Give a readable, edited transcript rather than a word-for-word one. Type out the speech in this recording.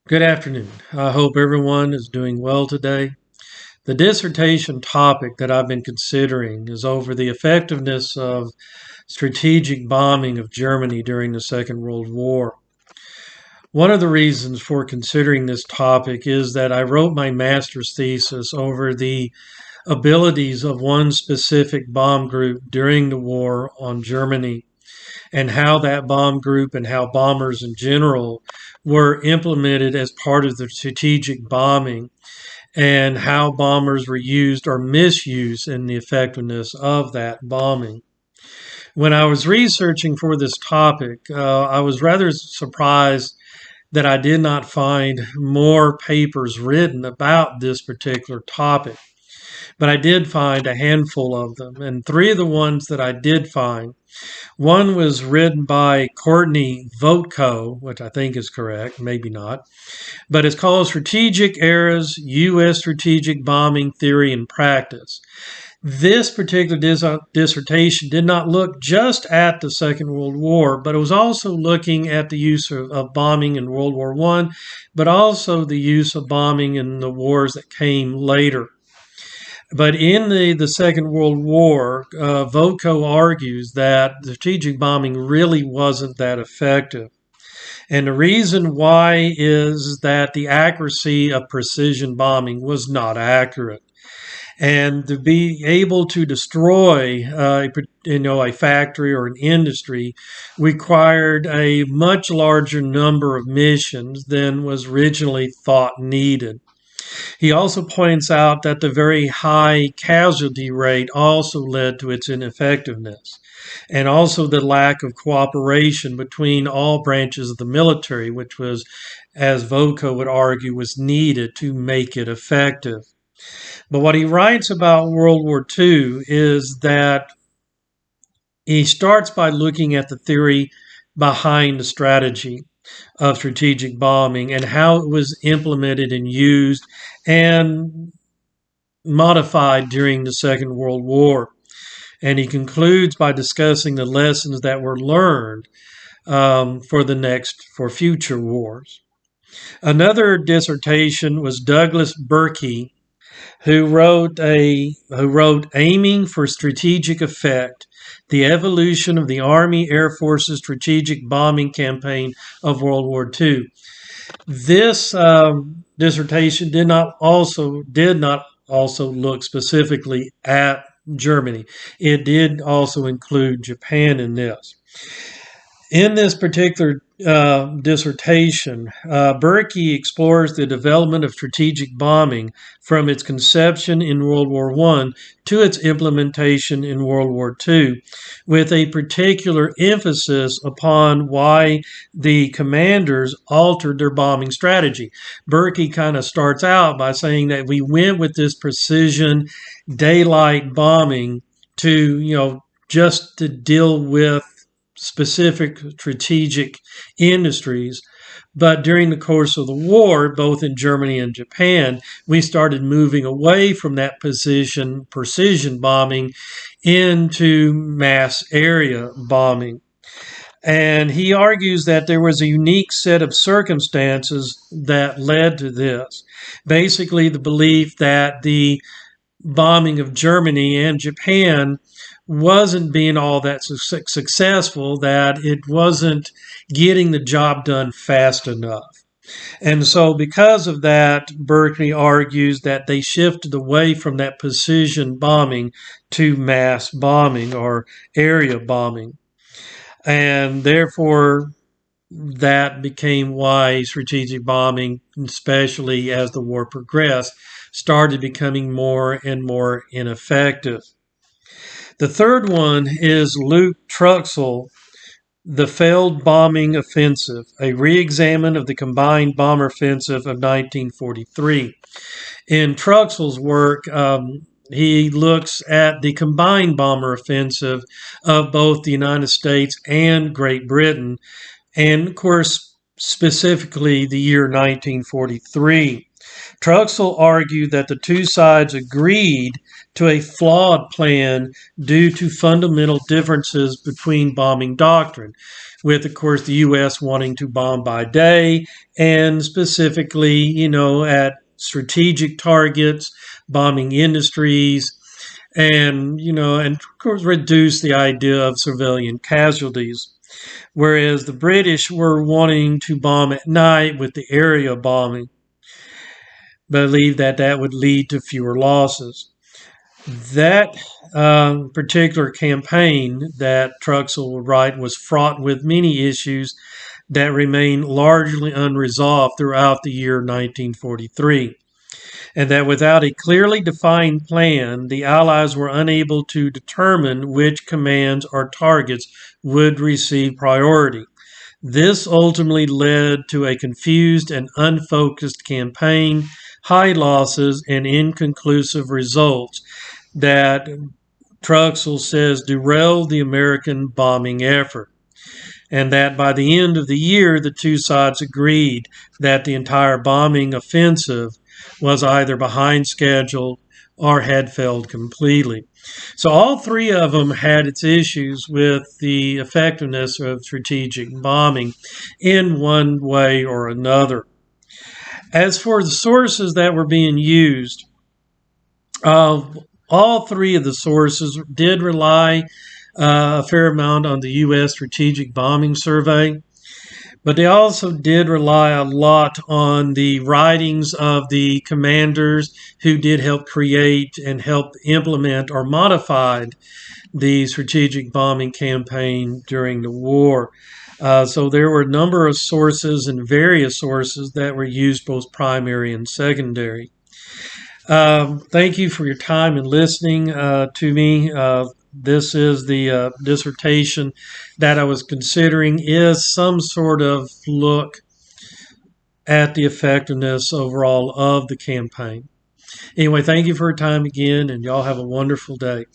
Good afternoon. I hope everyone is doing well today. The dissertation topic that I've been considering is over the effectiveness of strategic bombing of Germany during the Second World War. One of the reasons for considering this topic is that I wrote my master's thesis over the abilities of one specific bomb group during the war on Germany and how that bomb group and how bombers in general were implemented as part of the strategic bombing and how bombers were used or misused in the effectiveness of that bombing. When I was researching for this topic, I was rather surprised that I did not find more papers written about this particular topic. But I did find a handful of them, and three of the ones that I did find, one was written by Courtney Votko, which I think is correct, maybe not, but it's called Strategic Eras, U.S. Strategic Bombing Theory and Practice. This particular dissertation did not look just at the Second World War, but it was also looking at the use of bombing in World War I, but also the use of bombing in the wars that came later. But in the Second World War, Votko argues that the strategic bombing really wasn't that effective. And the reason why is that the accuracy of precision bombing was not accurate. And to be able to destroy, a factory or an industry required a much larger number of missions than was originally thought needed. He also points out that the very high casualty rate also led to its ineffectiveness, and also the lack of cooperation between all branches of the military, which was, as Votko would argue, was needed to make it effective. But what he writes about World War II is that he starts by looking at the theory behind the strategy of strategic bombing and how it was implemented and used and modified during the Second World War. And he concludes by discussing the lessons that were learned for future wars. Another dissertation was Douglas Burke, who wrote Aiming for Strategic Effect: The Evolution of the Army Air Force's Strategic Bombing Campaign of World War II. This dissertation did not also look specifically at Germany. It did also include Japan in this. In this particular dissertation, Burke explores the development of strategic bombing from its conception in World War I to its implementation in World War II, with a particular emphasis upon why the commanders altered their bombing strategy. Burke kind of starts out by saying that we went with this precision daylight bombing to, just to deal with specific strategic industries. But during the course of the war, both in Germany and Japan, we started moving away from that precision bombing into mass area bombing. And he argues that there was a unique set of circumstances that led to this. Basically, the belief that the bombing of Germany and Japan wasn't being all that successful, that it wasn't getting the job done fast enough. And so because of that, Burke argues that they shifted away from that precision bombing to mass bombing or area bombing. And therefore, that became why strategic bombing, especially as the war progressed, started becoming more and more ineffective. The third one is Luke Truxell, The Failed Bombing Offensive, a re-examine of the combined bomber offensive of 1943. In Truxell's work, he looks at the combined bomber offensive of both the United States and Great Britain, and of course, specifically the year 1943. Truxell argued that the two sides agreed to a flawed plan due to fundamental differences between bombing doctrine, with, of course, the U.S. wanting to bomb by day and specifically, at strategic targets, bombing industries, and of course reduce the idea of civilian casualties. Whereas the British were wanting to bomb at night with the area bombing, believed that that would lead to fewer losses. That particular campaign that Truxell would write was fraught with many issues that remain largely unresolved throughout the year 1943, and that without a clearly defined plan, the Allies were unable to determine which commands or targets would receive priority. This ultimately led to a confused and unfocused campaign, high losses, and inconclusive results that Truxell says derailed the American bombing effort. And that by the end of the year, the two sides agreed that the entire bombing offensive was either behind schedule or had failed completely. So all three of them had its issues with the effectiveness of strategic bombing in one way or another. As for the sources that were being used, all three of the sources did rely a fair amount on the U.S. Strategic Bombing Survey, but they also did rely a lot on the writings of the commanders who did help create and help implement or modified the strategic bombing campaign during the war. So there were a number of sources and various sources that were used both primary and secondary. Thank you for your time and listening to me. This is the dissertation that I was considering is some sort of look at the effectiveness overall of the campaign. Anyway, thank you for your time again, and y'all have a wonderful day.